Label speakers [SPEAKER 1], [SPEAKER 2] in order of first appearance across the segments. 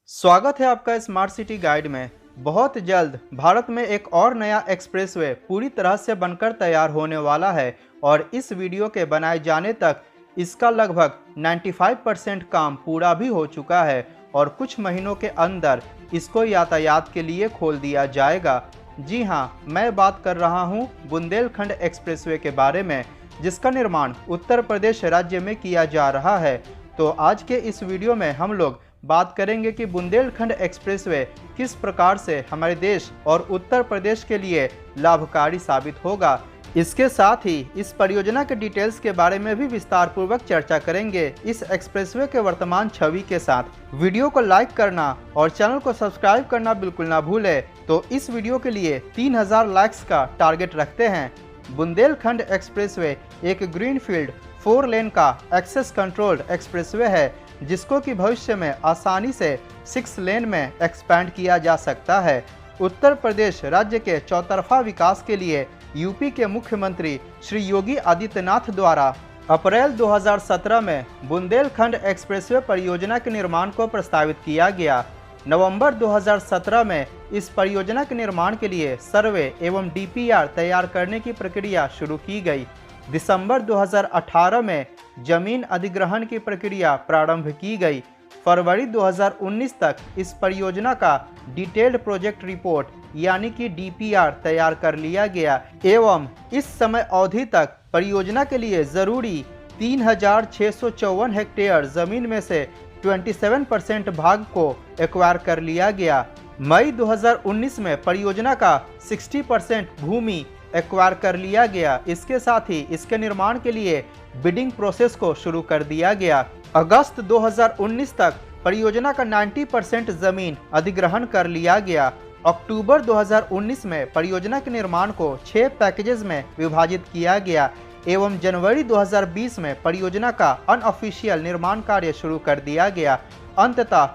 [SPEAKER 1] स्वागत है आपका स्मार्ट सिटी गाइड में। बहुत जल्द भारत में एक और नया एक्सप्रेसवे पूरी तरह से बनकर तैयार होने वाला है और इस वीडियो के बनाए जाने तक इसका लगभग 95% काम पूरा भी हो चुका है और कुछ महीनों के अंदर इसको यातायात के लिए खोल दिया जाएगा। जी हाँ, मैं बात कर रहा हूँ बुंदेलखंड एक्सप्रेसवे के बारे में, जिसका निर्माण उत्तर प्रदेश राज्य में किया जा रहा है। तो आज के इस वीडियो में हम लोग बात करेंगे कि बुंदेलखंड एक्सप्रेसवे किस प्रकार से हमारे देश और उत्तर प्रदेश के लिए लाभकारी साबित होगा। इसके साथ ही इस परियोजना के डिटेल्स के बारे में भी विस्तार पूर्वक चर्चा करेंगे इस एक्सप्रेसवे के वर्तमान छवि के साथ। वीडियो को लाइक करना और चैनल को सब्सक्राइब करना बिल्कुल ना भूले। तो इस वीडियो के लिए 3000 लाइक्स का टारगेट रखते हैं। बुंदेलखंड एक्सप्रेसवे एक ग्रीनफील्ड 4 लेन का एक्सेस कंट्रोल्ड एक्सप्रेसवे है, जिसको कि भविष्य में आसानी से 6 लेन में एक्सपैंड किया जा सकता है। उत्तर प्रदेश राज्य के चौतरफा विकास के लिए यूपी के मुख्यमंत्री श्री योगी आदित्यनाथ द्वारा अप्रैल 2017 में बुंदेलखंड एक्सप्रेसवे परियोजना के निर्माण को प्रस्तावित किया गया। नवंबर 2017 में इस परियोजना के निर्माण के लिए सर्वे एवं डीपीआर तैयार करने की प्रक्रिया शुरू की गई। दिसंबर 2018 में जमीन अधिग्रहण की प्रक्रिया प्रारंभ की गई। फरवरी 2019 तक इस परियोजना का डिटेल्ड प्रोजेक्ट रिपोर्ट यानी कि डीपीआर तैयार कर लिया गया एवं इस समय अवधि तक परियोजना के लिए जरूरी 3654 हेक्टेयर जमीन में से 27% भाग को एक्वायर कर लिया गया। मई 2019 में परियोजना का 60% भूमि एक्वायर कर लिया गया। इसके साथ ही इसके निर्माण के लिए बिडिंग प्रोसेस को शुरू कर दिया गया। अगस्त 2019 तक परियोजना का 90% जमीन अधिग्रहण कर लिया गया। अक्टूबर 2019 में परियोजना के निर्माण को 6 पैकेजेस में विभाजित किया गया एवं जनवरी 2020 में परियोजना का अनऑफिशियल निर्माण कार्य शुरू कर दिया गया। अंततः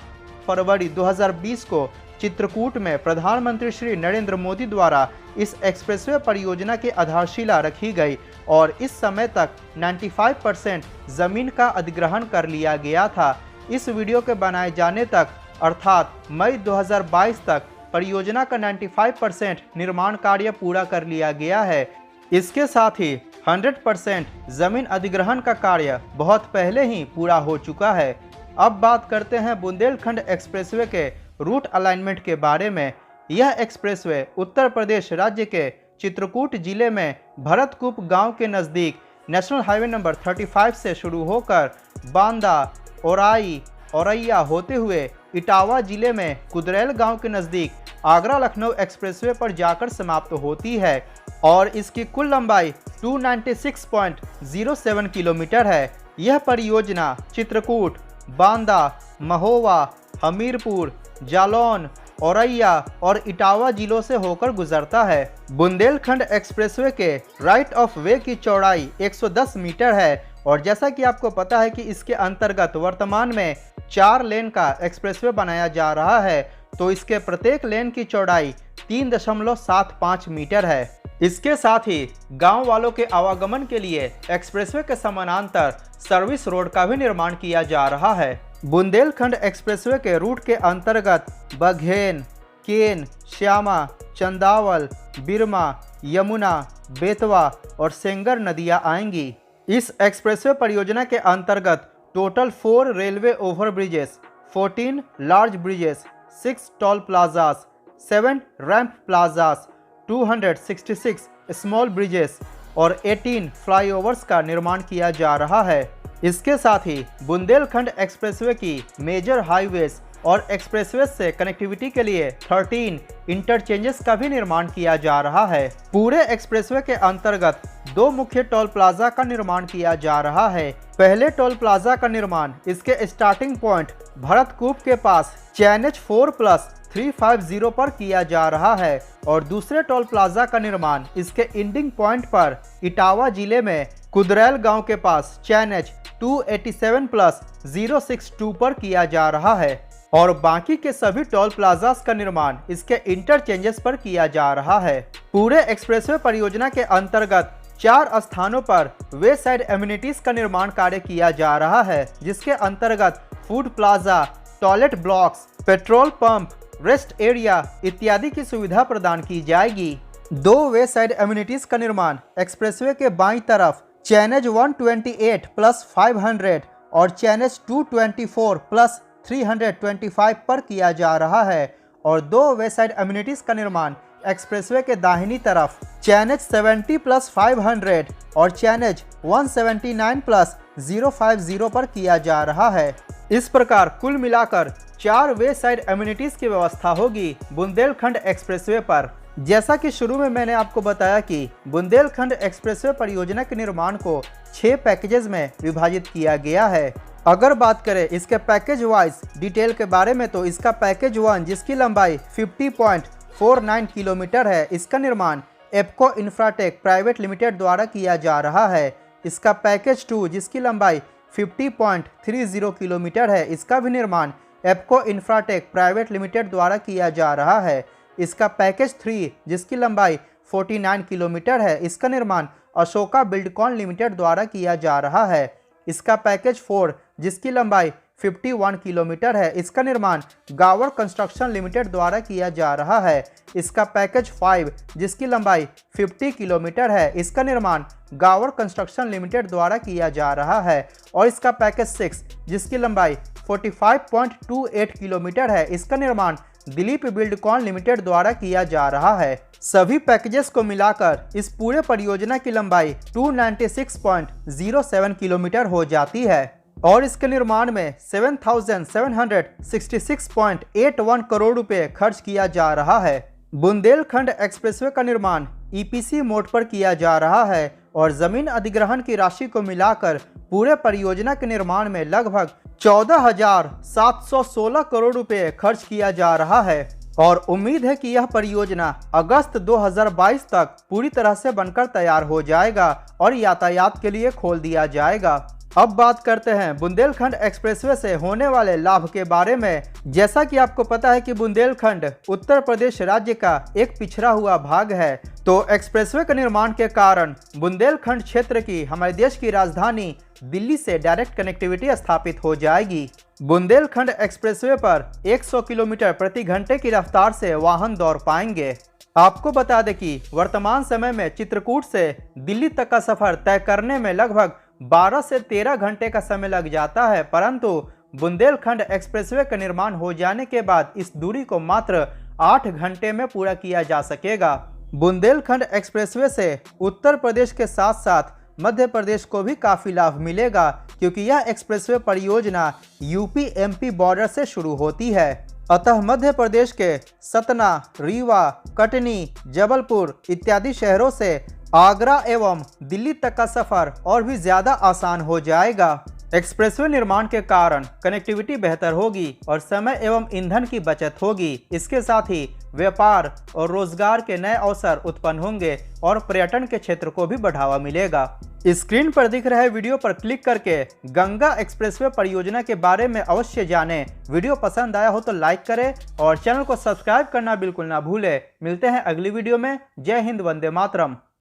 [SPEAKER 1] फरवरी 2020 को चित्रकूट में प्रधानमंत्री श्री नरेंद्र मोदी द्वारा इस एक्सप्रेसवे परियोजना की आधारशिला रखी गई और इस समय तक 95% जमीन का अधिग्रहण कर लिया गया था। इस वीडियो के बनाए जाने तक अर्थात मई 2022 तक परियोजना का 95% निर्माण कार्य पूरा कर लिया गया है। इसके साथ ही 100% जमीन अधिग्रहण का कार्य बहुत पहले ही पूरा हो चुका है। अब बात करते हैं बुंदेलखंड एक्सप्रेसवे के रूट अलाइनमेंट के बारे में। यह एक्सप्रेसवे उत्तर प्रदेश राज्य के चित्रकूट जिले में भरतकूप गांव के नज़दीक नेशनल हाईवे नंबर 35 से शुरू होकर बांदा, औराई, औरैया होते हुए इटावा जिले में कुदरेल गांव के नज़दीक आगरा लखनऊ एक्सप्रेसवे पर जाकर समाप्त होती है और इसकी कुल लंबाई 296.07 किलोमीटर है। यह परियोजना चित्रकूट, बांदा, महोबा, हमीरपुर, जालौन, औरैया और इटावा जिलों से होकर गुजरता है। बुंदेलखंड एक्सप्रेसवे के राइट ऑफ वे की चौड़ाई 110 मीटर है और जैसा कि आपको पता है कि इसके अंतर्गत वर्तमान में 4 लेन का एक्सप्रेसवे बनाया जा रहा है, तो इसके प्रत्येक लेन की चौड़ाई 3.75 मीटर है। इसके साथ ही गांव वालों के आवागमन के लिए एक्सप्रेसवे के समानांतर सर्विस रोड का भी निर्माण किया जा रहा है। बुंदेलखंड एक्सप्रेसवे के रूट के अंतर्गत बघेल, केन, श्यामा, चंदावल, बिरमा, यमुना, बेतवा और सेंगर नदियां आएंगी। इस एक्सप्रेसवे परियोजना के अंतर्गत total 4 railway overbridges, 14 large bridges, 6 toll plazas, 7 ramp plazas, 266 small bridges और 18 फ्लाईओवर्स का निर्माण किया जा रहा है। इसके साथ ही बुंदेलखंड एक्सप्रेसवे की मेजर हाईवेज और एक्सप्रेसवे से कनेक्टिविटी के लिए 13 इंटरचेंजेस का भी निर्माण किया जा रहा है। पूरे एक्सप्रेसवे के अंतर्गत 2 मुख्य टोल प्लाजा का निर्माण किया जा रहा है। पहले टोल प्लाजा का निर्माण इसके स्टार्टिंग पॉइंट भरतकूप के पास चैनएच 4+350 पर किया जा रहा है और दूसरे टोल प्लाजा का निर्माण इसके एंडिंग पॉइंट पर इटावा जिले में कुदरेल गांव के पास चैनएच 287+062 पर किया जा रहा है और बाकी के सभी टोल प्लाजास का निर्माण इसके इंटरचेंजेस पर किया जा रहा है। पूरे एक्सप्रेसवे परियोजना के अंतर्गत 4 स्थानों पर वे साइड एमिनिटीज का निर्माण कार्य किया जा रहा है, जिसके अंतर्गत food plaza, toilet blocks, petrol pump, rest area इत्यादि की सुविधा प्रदान की जाएगी। 2 वे साइड एम्यूनिटीज का निर्माण एक्सप्रेसवे के बाईं तरफ चैनेज 128 प्लस 500 और चैनेज 224 प्लस 325 पर किया जा रहा है और 2 वे साइड एम्यूनिटीज का निर्माण एक्सप्रेसवे के दाहिनी तरफ चैनेज 70 प्लस 500 और चैनेज 179 प्लस 050 पर किया जा रहा है। इस प्रकार कुल मिलाकर 4 वे साइड एम्यूनिटीज की व्यवस्था होगी बुंदेलखंड एक्सप्रेसवे पर। जैसा कि शुरू में मैंने आपको बताया कि बुंदेलखंड एक्सप्रेसवे परियोजना के निर्माण को 6 पैकेजेस में विभाजित किया गया है। अगर बात करें इसके पैकेज वाइज डिटेल के बारे में तो इसका पैकेज 1 जिसकी लंबाई 50.49 किलोमीटर है, इसका निर्माण एप्को इंफ्राटेक प्राइवेट लिमिटेड द्वारा किया जा रहा है। इसका पैकेज 2 जिसकी लंबाई 50.30 किलोमीटर है, इसका भी निर्माण एप्को इंफ्राटेक प्राइवेट लिमिटेड द्वारा किया जा रहा है। इसका पैकेज 3 जिसकी लंबाई 49 किलोमीटर है, इसका निर्माण अशोका बिल्डकॉन लिमिटेड द्वारा किया जा रहा है। इसका पैकेज 4 जिसकी लंबाई 51 किलोमीटर है, इसका निर्माण गावर कंस्ट्रक्शन लिमिटेड द्वारा किया जा रहा है। इसका पैकेज 5 जिसकी लंबाई 50 किलोमीटर है, इसका निर्माण गावर कंस्ट्रक्शन लिमिटेड द्वारा किया जा रहा है और इसका पैकेज 6 जिसकी लंबाई 45.28 किलोमीटर है, इसका निर्माण दिलीप बिल्डकॉन लिमिटेड द्वारा किया जा रहा है। सभी पैकेजेस को मिलाकर इस पूरे परियोजना की लंबाई 296.07 किलोमीटर हो जाती है और इसके निर्माण में 7,766.81 करोड़ रुपए खर्च किया जा रहा है। बुंदेलखंड एक्सप्रेसवे का निर्माण ईपीसी मोड पर किया जा रहा है और जमीन अधिग्रहण की राशि को मिलाकर पूरे परियोजना के निर्माण में लगभग 14,716 करोड़ रुपए खर्च किया जा रहा है और उम्मीद है कि यह परियोजना अगस्त 2022 तक पूरी तरह से बनकर तैयार हो जाएगा और यातायात के लिए खोल दिया जाएगा। अब बात करते हैं बुंदेलखंड एक्सप्रेसवे से होने वाले लाभ के बारे में। जैसा कि आपको पता है कि बुंदेलखंड उत्तर प्रदेश राज्य का एक पिछड़ा हुआ भाग है, तो एक्सप्रेसवे के निर्माण के कारण बुंदेलखंड क्षेत्र की हमारे देश की राजधानी दिल्ली से डायरेक्ट कनेक्टिविटी स्थापित हो जाएगी। बुंदेलखंड एक्सप्रेसवे पर 100 किलोमीटर प्रति घंटे की रफ्तार से वाहन दौड़ पाएंगे। आपको बता दें कि वर्तमान समय में चित्रकूट से दिल्ली तक का सफर तय करने में लगभग 12 से 13 घंटे का समय लग जाता है, परंतु बुंदेलखंड एक्सप्रेसवे का निर्माण हो जाने के बाद इस दूरी को मात्र 8 घंटे में पूरा किया जा सकेगा। बुंदेलखंड एक्सप्रेसवे से उत्तर प्रदेश के साथ साथ मध्य प्रदेश को भी काफी लाभ मिलेगा, क्योंकि यह एक्सप्रेसवे परियोजना यूपी एमपी बॉर्डर से शुरू होती है। अतः मध्य प्रदेश के सतना, रीवा, कटनी, जबलपुर इत्यादि शहरों से आगरा एवं दिल्ली तक का सफर और भी ज्यादा आसान हो जाएगा। एक्सप्रेसवे निर्माण के कारण कनेक्टिविटी बेहतर होगी और समय एवं ईंधन की बचत होगी। इसके साथ ही व्यापार और रोजगार के नए अवसर उत्पन्न होंगे और पर्यटन के क्षेत्र को भी बढ़ावा मिलेगा। स्क्रीन पर दिख रहे वीडियो पर क्लिक करके गंगा एक्सप्रेसवे परियोजना के बारे में अवश्य जानें। वीडियो पसंद आया हो तो लाइक करें और चैनल को सब्सक्राइब करना बिल्कुल ना भूलें। मिलते हैं अगली वीडियो में। जय हिंद, वंदे मातरम।